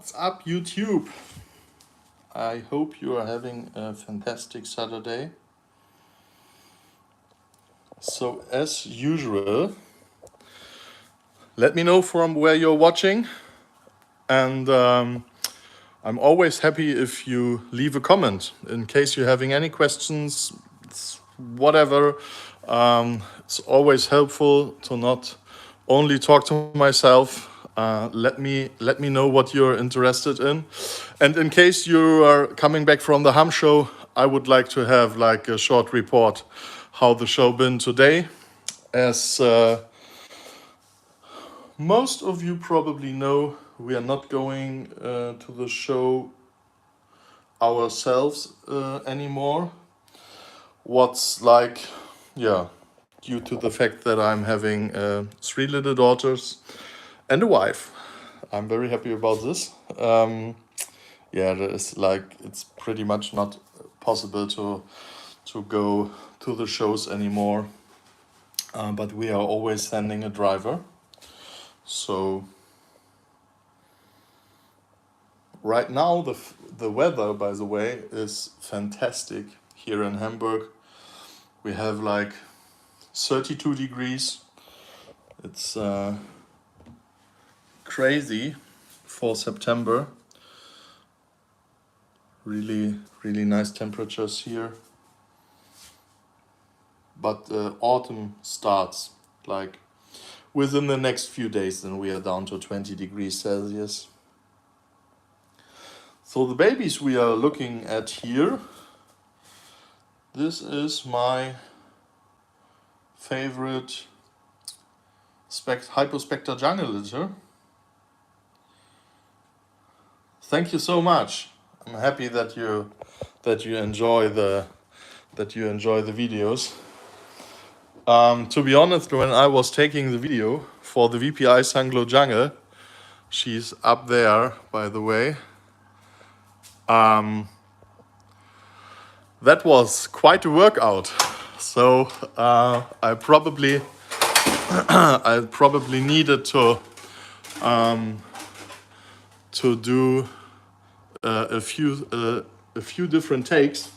What's up, YouTube? I hope you are having a fantastic Saturday. So, as usual, let me know from where you're watching, and I'm always happy if you leave a comment in case you're having any questions, whatever. It's always helpful to not only talk to myself. Let me know what you're interested in, and in case you are coming back from the Ham show, I would like to have like a short report how the show been today. As most of you probably know, we are not going to the show ourselves anymore. What's like, yeah, due to the fact that I'm having 3 little daughters and a wife. I'm very happy about this. Yeah, it's pretty much not possible to go to the shows anymore. But we are always sending a driver. So right now the weather, by the way, is fantastic here in Hamburg. We have like 32 degrees. It's crazy for September. Really nice temperatures here. But autumn starts like within the next few days, then we are down to 20 degrees Celsius. So the babies we are looking at here, this is my favorite Hypospectra jungle litter. Thank you so much. I'm happy that you enjoy the videos. To be honest, when I was taking the video for the VPI Sanglo Jungle, she's up there, by the way. That was quite a workout. So I probably needed to do a few different takes,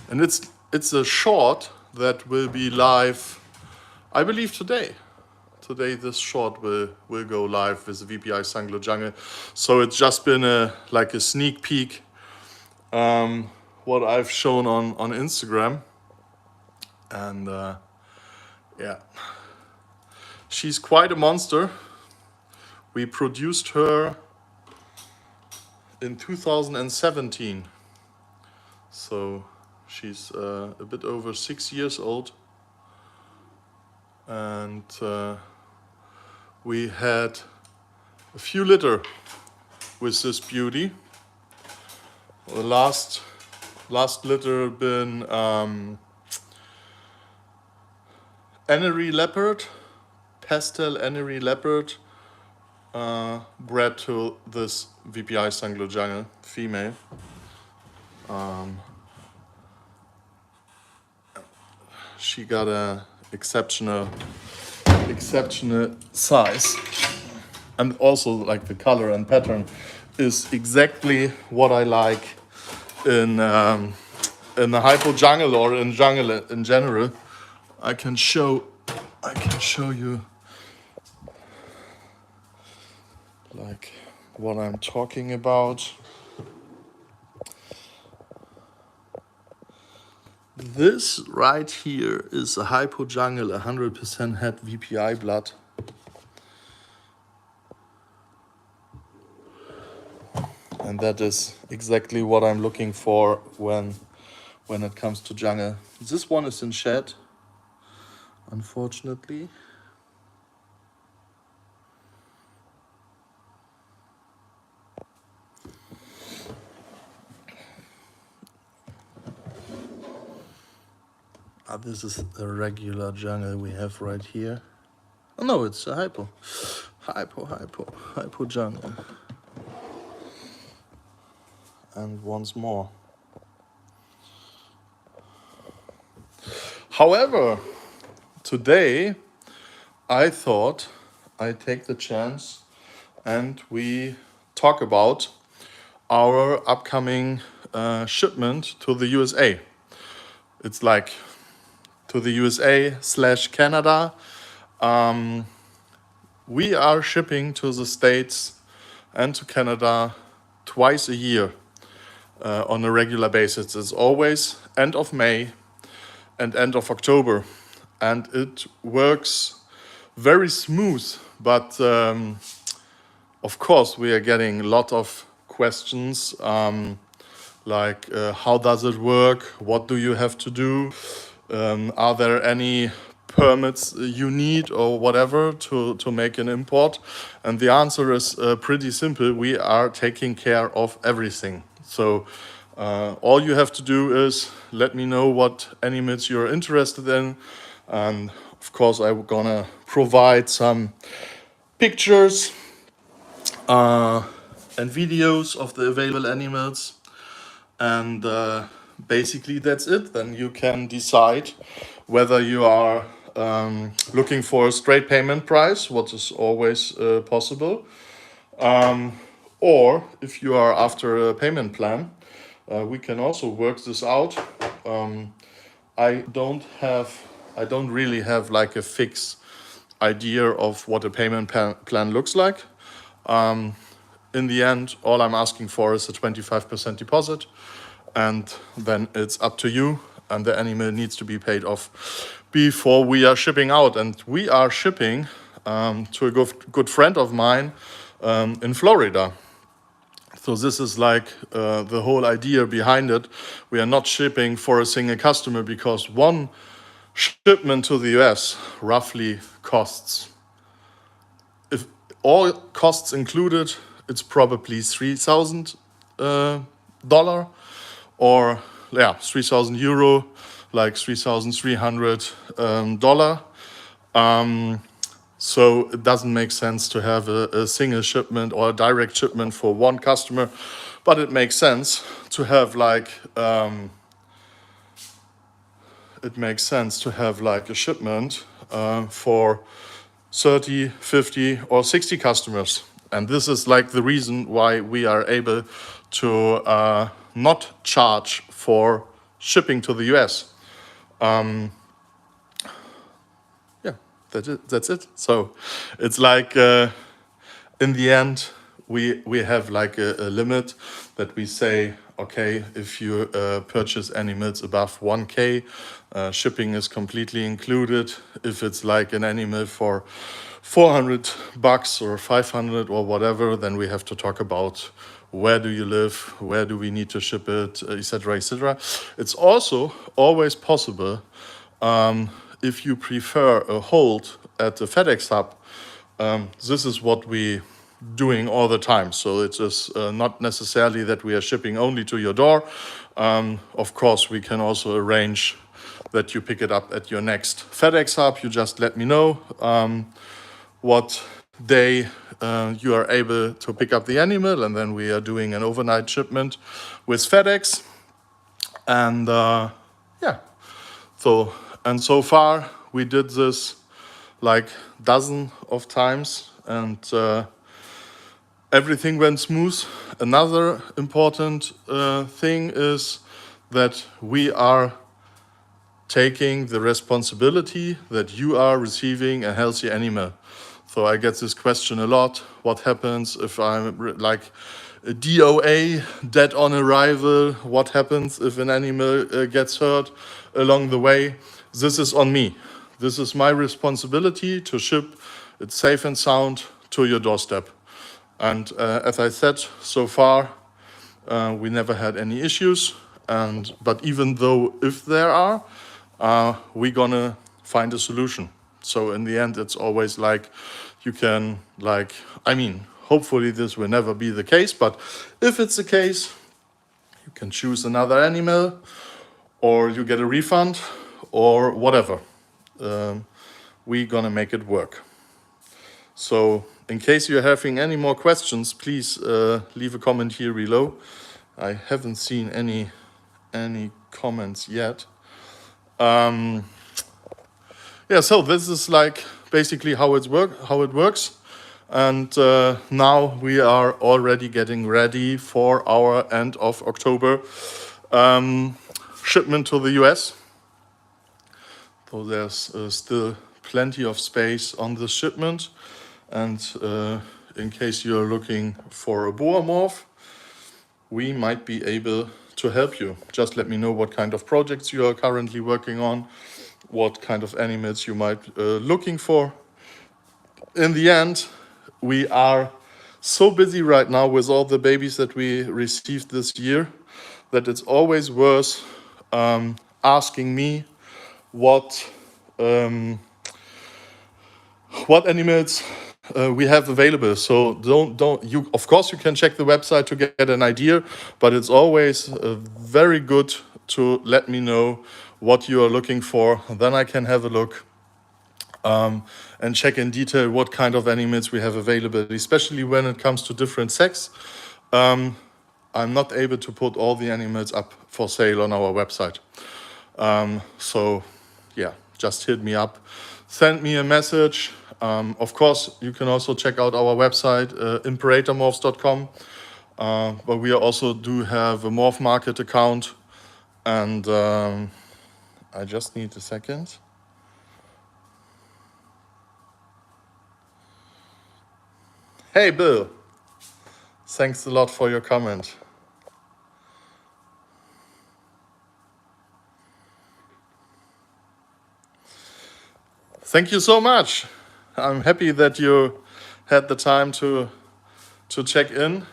and it's a short that will be live, I believe today. Today this short will go live with the VPI Sanglo Jungle. So it's just been like a sneak peek what I've shown on Instagram, and yeah, she's quite a monster. We produced her in 2017, so she's a bit over 6 years old, and we had a few litter with this beauty. The last litter been Anery leopard, pastel Anery leopard, bred to this VPI Sanglo Jungle female. She got a exceptional size, and also like the color and pattern is exactly what I like in the hypo jungle or in jungle in general. I can show you like what I'm talking about. This right here is a hypo jungle, 100% het VPI blood. And that is exactly what I'm looking for when it comes to jungle. This one is in shed, unfortunately. This is a regular jungle we have right here. Oh no, it's a hypo jungle. And once more. However, today I thought I'd take the chance and we talk about our upcoming shipment to the USA. It's like to the USA/Canada. We are shipping to the States and to Canada twice a year on a regular basis. It's always end of May and end of October, and it works very smooth. But of course, we are getting a lot of questions like how does it work? What do you have to do? Are there any permits you need or whatever to make an import? And the answer is pretty simple. We are taking care of everything. So all you have to do is let me know what animals you're interested in. And of course, I'm gonna provide some pictures and videos of the available animals. And basically that's it. Then you can decide whether you are looking for a straight payment price, what is always possible, or if you are after a payment plan, we can also work this out. I don't really have like a fixed idea of what a payment plan looks like. In the end, all I'm asking for is a 25% deposit, and then it's up to you, and the animal needs to be paid off before we are shipping out. And we are shipping to a good friend of mine in Florida. So this is like the whole idea behind it. We are not shipping for a single customer, because one shipment to the US roughly costs, if all costs included, it's probably $3,000 or yeah, 3,000 euro, like $3,300. So it doesn't make sense to have a single shipment or a direct shipment for one customer, but it makes sense to have like a shipment for 30, 50 or 60 customers. And this is like the reason why we are able to not charge for shipping to the US. Yeah, that's it. So it's like in the end, we have like a limit that we say, okay, if you purchase animals above 1K, shipping is completely included. If it's like an animal for $400 or 500 or whatever, then we have to talk about where do you live, where do we need to ship it, etc., etc. It's also always possible, if you prefer a hold at the FedEx hub. This is what we doing all the time. So it is not necessarily that we are shipping only to your door. Of course, we can also arrange that you pick it up at your next FedEx hub. You just let me know what day you are able to pick up the animal, and then we are doing an overnight shipment with FedEx. And yeah, so far we did this like dozen of times, and everything went smooth. Another important thing is that we are taking the responsibility that you are receiving a healthy animal. So I get this question a lot. What happens if I'm like a DOA, dead on arrival? What happens if an animal gets hurt along the way? This is on me. This is my responsibility to ship it safe and sound to your doorstep. And as I said, so far, we never had any issues. But even though if there are, we're gonna find a solution. So in the end, it's always like you can hopefully this will never be the case, but if it's the case, you can choose another animal, or you get a refund, or whatever. We're gonna make it work. So in case you're having any more questions, please leave a comment here below. I haven't seen any comments yet. Yeah, so this is like basically how it works. And now we are already getting ready for our end of October shipment to the US. So there's still plenty of space on the shipment. And in case you're looking for a boa morph, we might be able to help you. Just let me know what kind of projects you are currently working on, what kind of animals you might looking for. In the end, we are so busy right now with all the babies that we received this year that it's always worth asking me what animals we have available. So don't you, of course you can check the website to get an idea, but it's always very good to let me know what you are looking for. Then I can have a look and check in detail what kind of animals we have available, especially when it comes to different sex. I'm not able to put all the animals up for sale on our website. So yeah, just hit me up, send me a message. Of course, you can also check out our website, Imperatormorphs.com, but we also do have a Morph Market account. And I just need a second. Hey, Bill. Thanks a lot for your comment. Thank you so much. I'm happy that you had the time to check in.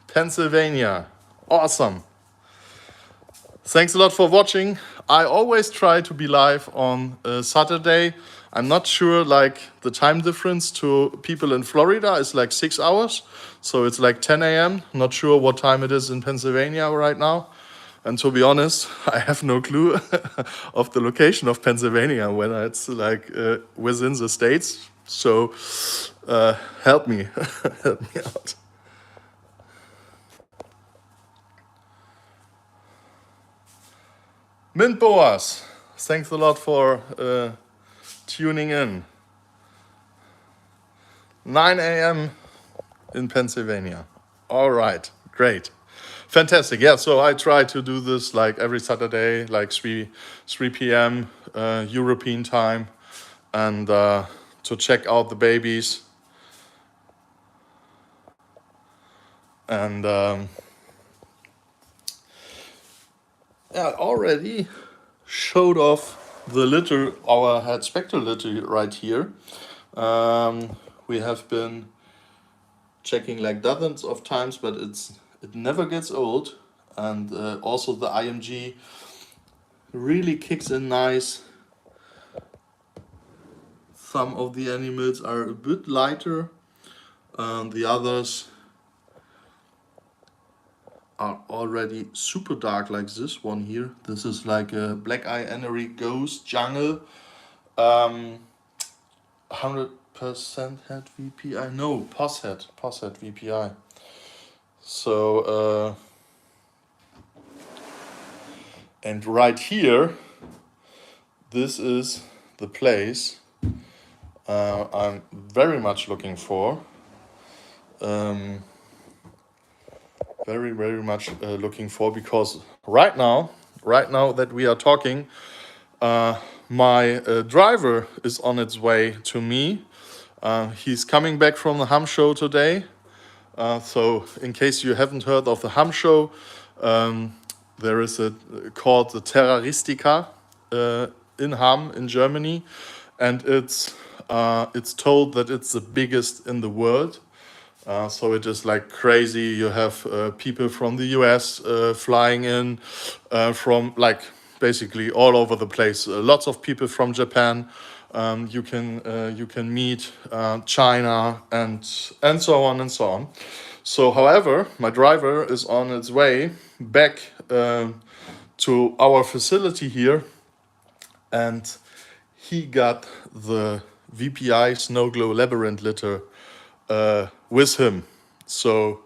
Pennsylvania. Awesome. Thanks a lot for watching. I always try to be live on Saturday. I'm not sure, like, the time difference to people in Florida is like 6 hours. So it's like 10 a.m. Not sure what time it is in Pennsylvania right now. And to be honest, I have no clue of the location of Pennsylvania when it's like within the states. So help me, help me out. Mint Boas, thanks a lot for tuning in. 9 a.m. in Pennsylvania. All right, great. Fantastic. Yeah, so I try to do this like every Saturday, like 3 p.m. European time, and to check out the babies. And I already showed off the litter, our head spectral litter right here. We have been checking like dozens of times, but it never gets old. And also the IMG really kicks in nice. Some of the animals are a bit lighter, the others are already super dark, like this one here. This is like a black eye Enery ghost jungle, 100% head VPI. No, pos head VPI. So and right here, this is the place I'm very much looking for. Very much looking for, because right now that we are talking, my driver is on its way to me. He's coming back from the Ham show today. So in case you haven't heard of the Ham show, there is a called the Terroristica in Ham in Germany, and it's told that it's the biggest in the world. So it is like crazy. You have people from the US flying in from like basically all over the place. Lots of people from Japan. You can meet China and so on and so on. So, however, my driver is on its way back to our facility here, and he got the VPI Snow Glow Labyrinth litter with him. So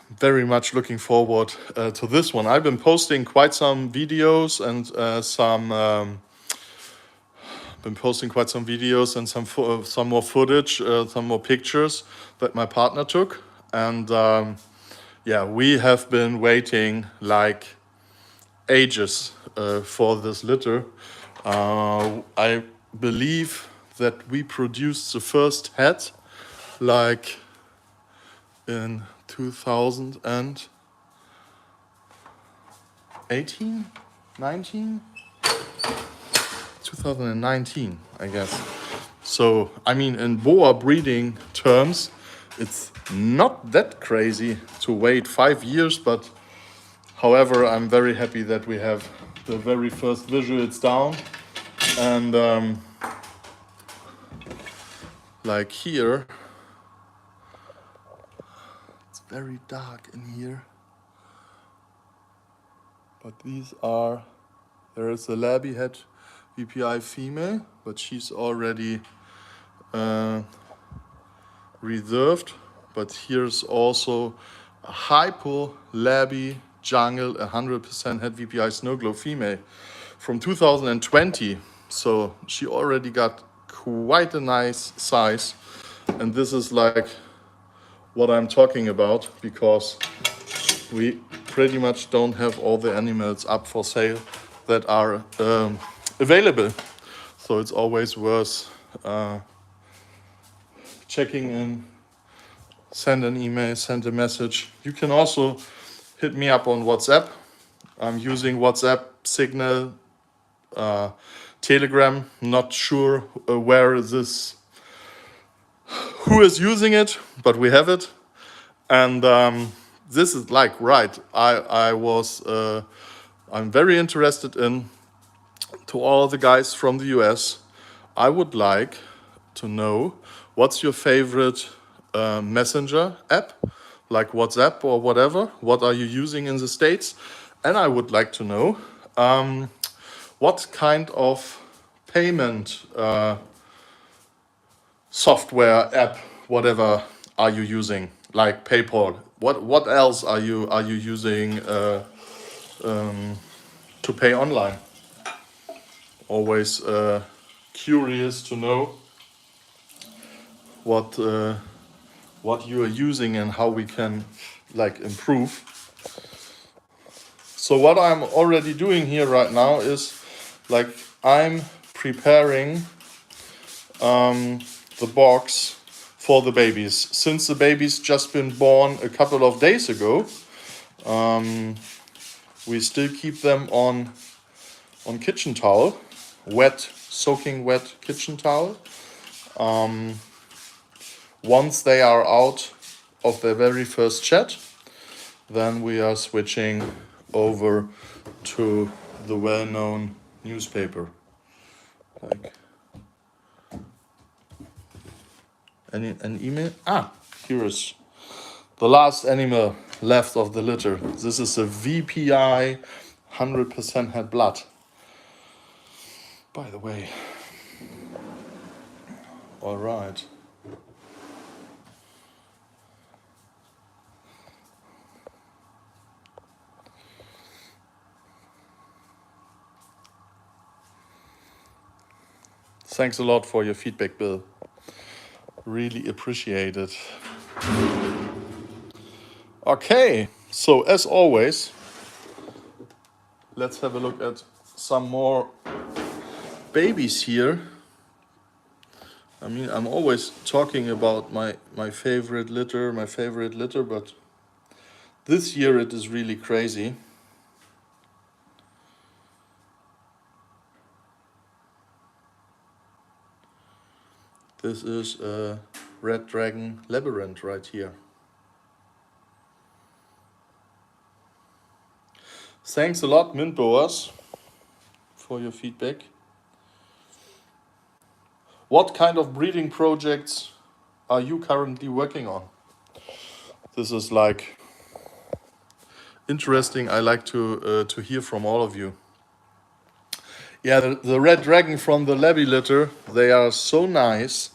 very much looking forward to this one. I've been posting quite some videos and some been posting quite some videos and some more footage, some more pictures that my partner took. And yeah, we have been waiting like ages for this litter. I believe that we produced the first head like in 2018, 19? 2019, I guess. So, I mean, in boa breeding terms, it's not that crazy to wait 5 years, but however, I'm very happy that we have the very first visuals down. And like here, it's very dark in here. But these are, there is a labby head VPI female, but she's already reserved. But here's also a hypo labby jungle 100% head VPI snow glow female from 2020. So she already got quite a nice size. And this is like what I'm talking about, because we pretty much don't have all the animals up for sale that are available. So it's always worth checking in, send an email, send a message. You can also hit me up on WhatsApp. I'm using WhatsApp, Signal, Telegram. Not sure where this, who is using it, but we have it. And this is like, right, I'm very interested in, to all the guys from the US, I would like to know what's your favorite messenger app, like WhatsApp or whatever. What are you using in the States? And I would like to know what kind of payment software app, whatever, are you using, like PayPal? What else are you using to pay online? Always curious to know what you are using and how we can like improve. So what I'm already doing here right now is like I'm preparing the box for the babies. Since the baby's just been born a couple of days ago, we still keep them on kitchen towel, soaking wet kitchen towel. Once they are out of their very first chat, then we are switching over to the well-known newspaper. Like an email. Here is the last animal left of the litter. This is a VPI 100% head blood. By the way. All right. Thanks a lot for your feedback, Bill. Really appreciate it. Okay, so as always, let's have a look at some more babies here. I mean, I'm always talking about my favorite litter, but this year it is really crazy. This is a red dragon labyrinth right here. Thanks a lot, Mint Boas, for your feedback. What kind of breeding projects are you currently working on? This is like interesting. I like to hear from all of you. Yeah, the red dragon from the labby litter, they are so nice.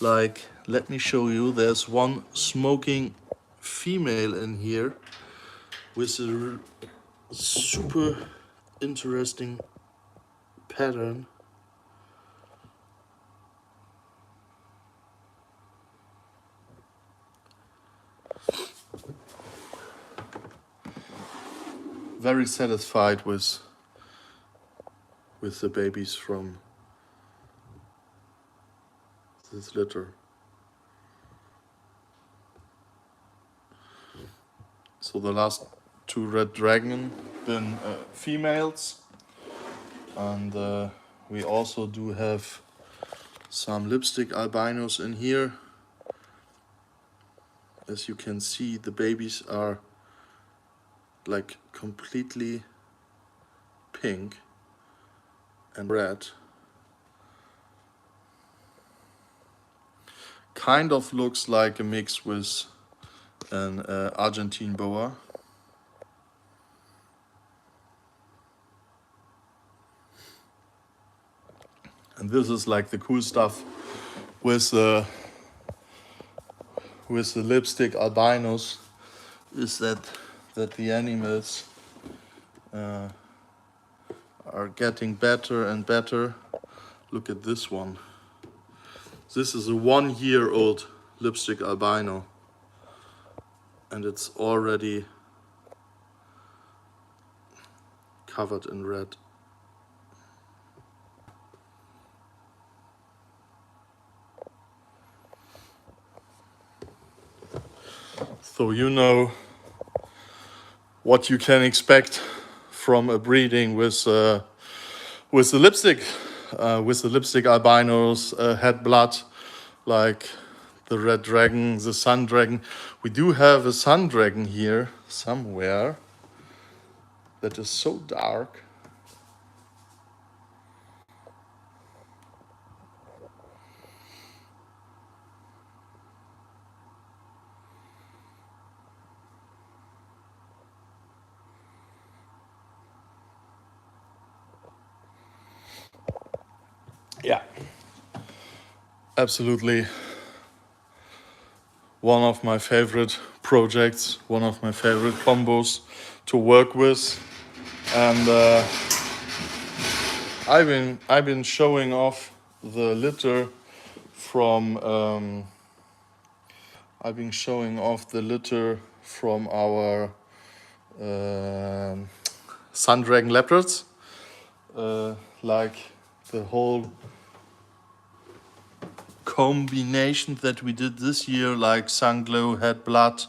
Like, let me show you. There's one smoking female in here with a super interesting pattern. very satisfied with the babies from this litter. So the last two red dragon been females, and we also do have some lipstick albinos in here. As you can see, the babies are like completely pink and red. Kind of looks like a mix with an Argentine boa. And this is like the cool stuff with the lipstick albinos, is that the animals are getting better and better. Look at this one. This is a 1-year-old lipstick albino, and it's already covered in red. So you know what you can expect from a breeding with the lipstick albinos, het blad, like the red dragon, the sun dragon. We do have a sun dragon here somewhere that is so dark. Yeah, absolutely one of my favorite projects, one of my favorite combos to work with. And I've been showing off the litter from our sun dragon leopards, like the whole combination that we did this year, like Sunglow het blad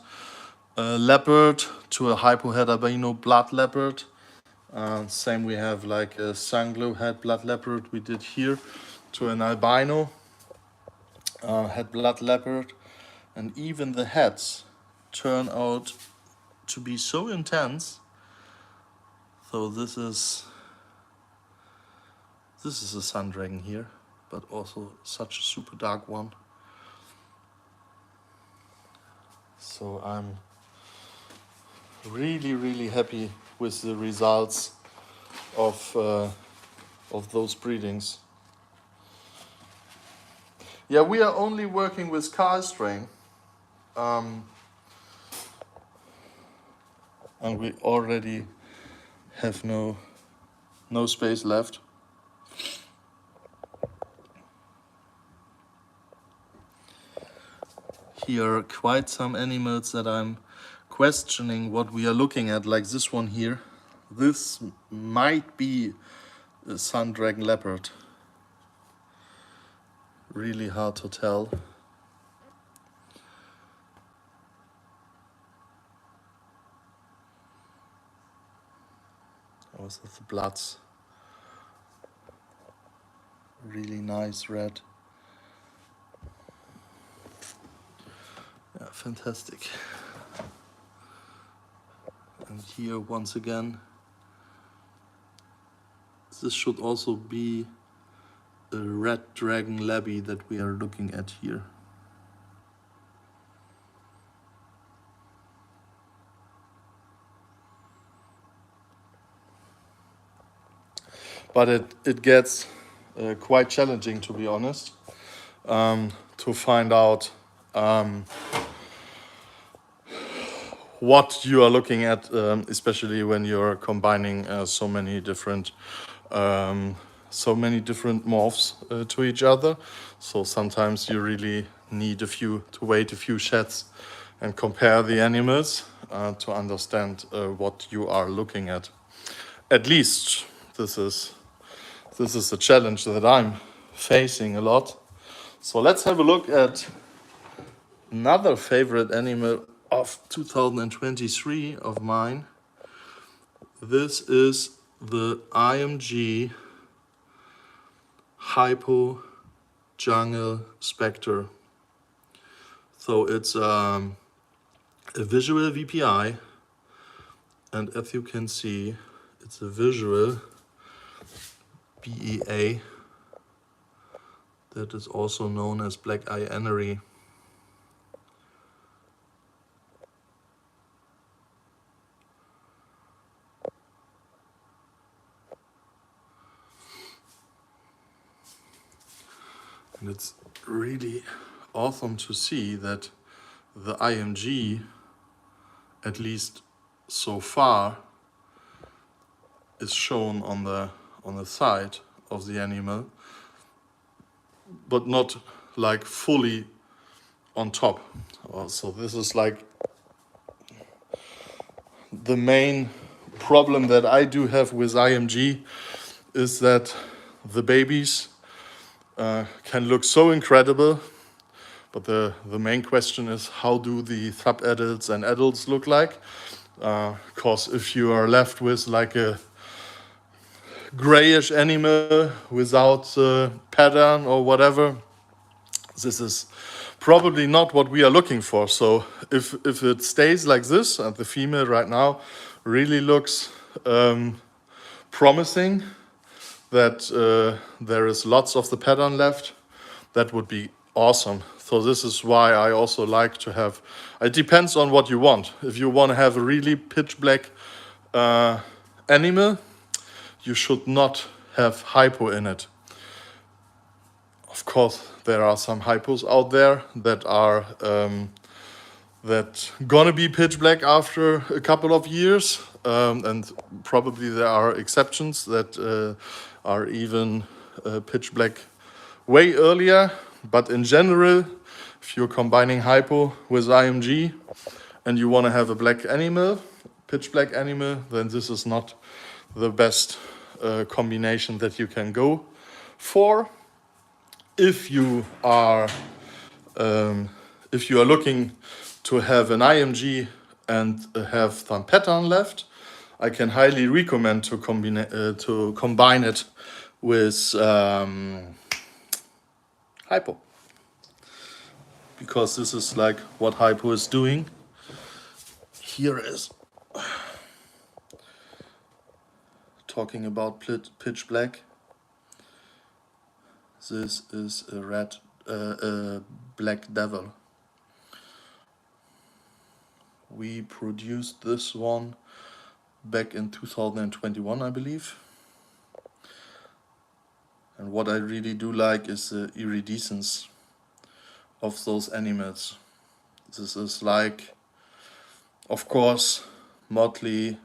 leopard to a hypo het albino blood leopard. Same, we have like a Sunglow het blad leopard we did here to an albino het blad leopard, and even the heads turn out to be so intense. So this is a sun dragon here, but also such a super dark one. So I'm really happy with the results of those breedings. Yeah, we are only working with Carl strain, and we already have no space left. Here are quite some animals that I'm questioning what we are looking at, like this one here. This might be a sun dragon leopard. Really hard to tell. Also the bloods. Really nice red. Yeah, fantastic. And here once again, this should also be a red dragon labby that we are looking at here. But it gets quite challenging, to be honest, to find out what you are looking at, especially when you're combining so many different morphs to each other. So sometimes you really need to wait a few sheds and compare the animals. to understand what you are looking at. At least this is a challenge that I'm facing a lot. So let's have a look at another favorite animal of 2023 of mine. This is the IMG Hypo Jungle Spectre. So it's a visual VPI, and as you can see, it's a visual BEA that is also known as black eye anery. And it's really awesome to see that the IMG, at least so far, is shown on the side of the animal, but not like fully on top. So this is like the main problem that I do have with IMG, is that the babies can look so incredible, but the main question is, how do the sub-adults and adults look like? Because if you are left with like a grayish animal without pattern or whatever, this is probably not what we are looking for. So if it stays like this, and the female right now really looks promising, that there is lots of the pattern left, that would be awesome. So this is why I also like to have, it depends on what you want. If you want to have a really pitch black animal, you should not have hypo in it. Of course, there are some hypos out there that are that gonna be pitch black after a couple of years, and probably there are exceptions that are even pitch black way earlier. But in general, if you're combining hypo with IMG and you want to have a black animal, pitch black animal, then this is not the best combination that you can go for. If you are looking to have an IMG and have some pattern left, I can highly recommend to combine it with hypo, because this is like what hypo is doing. Here is talking about pitch black. This is a black devil. We produced this one back in 2021, I believe. And what I really do like is the iridescence of those animals. This is like, of course, motley,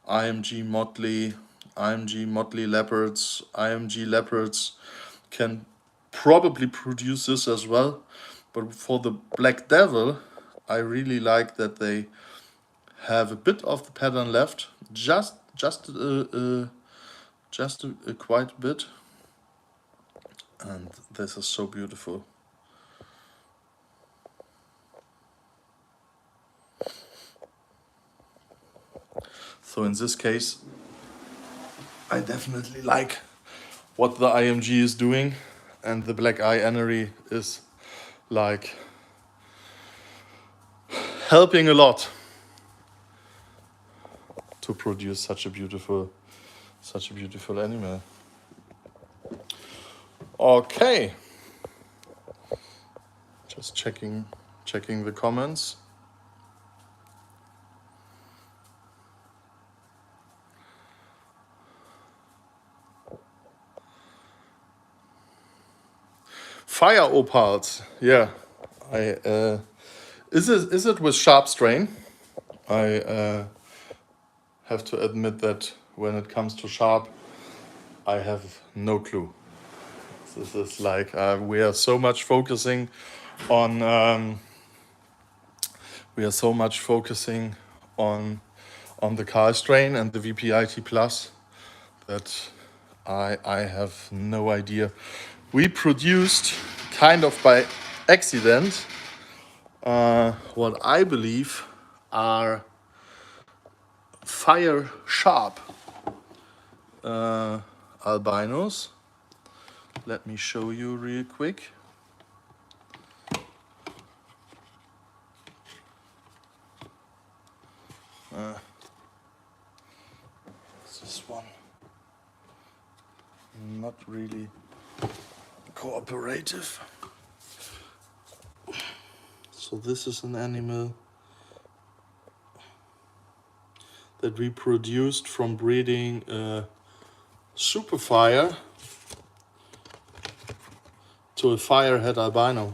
IMG motley, IMG motley leopards, IMG leopards can probably produce this as well. But for the black devil, I really like that they have a bit of the pattern left, just a quite bit. And this is so beautiful. So in this case, I definitely like what the IMG is doing, and the black eye anery is like helping a lot to produce such a beautiful animal. Okay, just checking the comments. Fire opals, yeah. Is it with sharp strain? I have to admit that when it comes to sharp, I have no clue. This is like we are so much focusing on on the car strain and the VPIT Plus that I have no idea. We produced kind of by accident what I believe are fire sharp albinos. Let me show you real quick. This one not really cooperative. So this is an animal that we produced from breeding superfire to a firehead albino.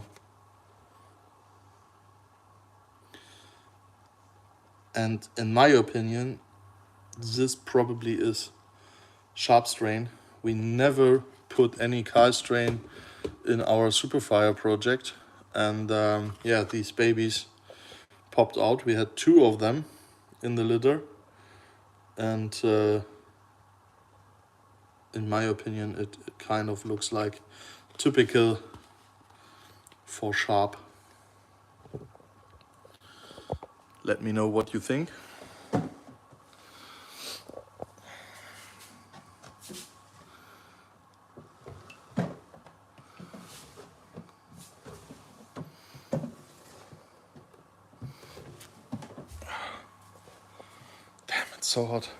And in my opinion, this probably is sharp strain. We never put any Cal strain in our superfire project. And yeah, these babies popped out. We had 2 of them in the litter. And in my opinion, it kind of looks like typical for sharp. Let me know what you think. Damn, it's so hot.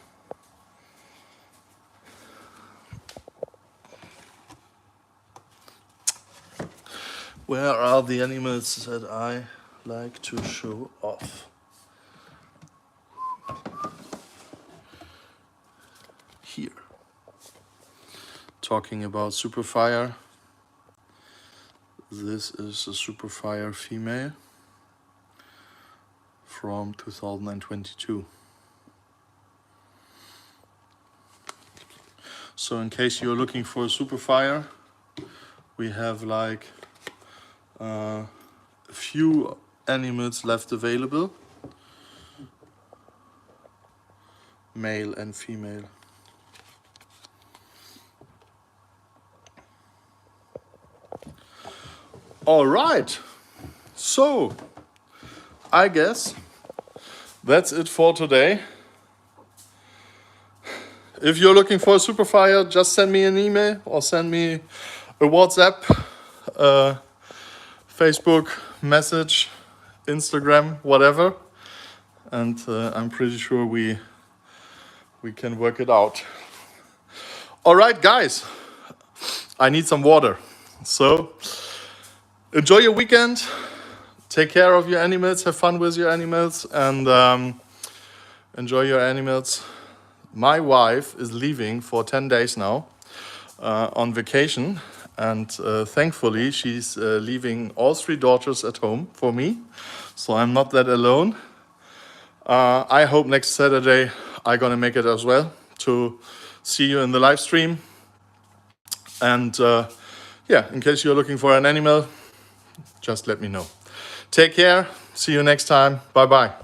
Where are the animals that I like to show off? Here. Talking about superfire. This is a superfire female from 2022. So in case you're looking for a superfire, we have like a few animals left available, male and female. All right, so I guess that's it for today. If you're looking for a superfire, just send me an email or send me a WhatsApp, Facebook message, Instagram, whatever, and I'm pretty sure we can work it out. All right, guys, I need some water. So enjoy your weekend. Take care of your animals. Have fun with your animals, and enjoy your animals. My wife is leaving for 10 days now on vacation, and thankfully she's leaving all 3 daughters at home for me, so I'm not that alone. I hope next Saturday I'm gonna make it as well to see you in the live stream. And yeah, in case you're looking for an animal, just let me know. Take care. See you next time. Bye bye.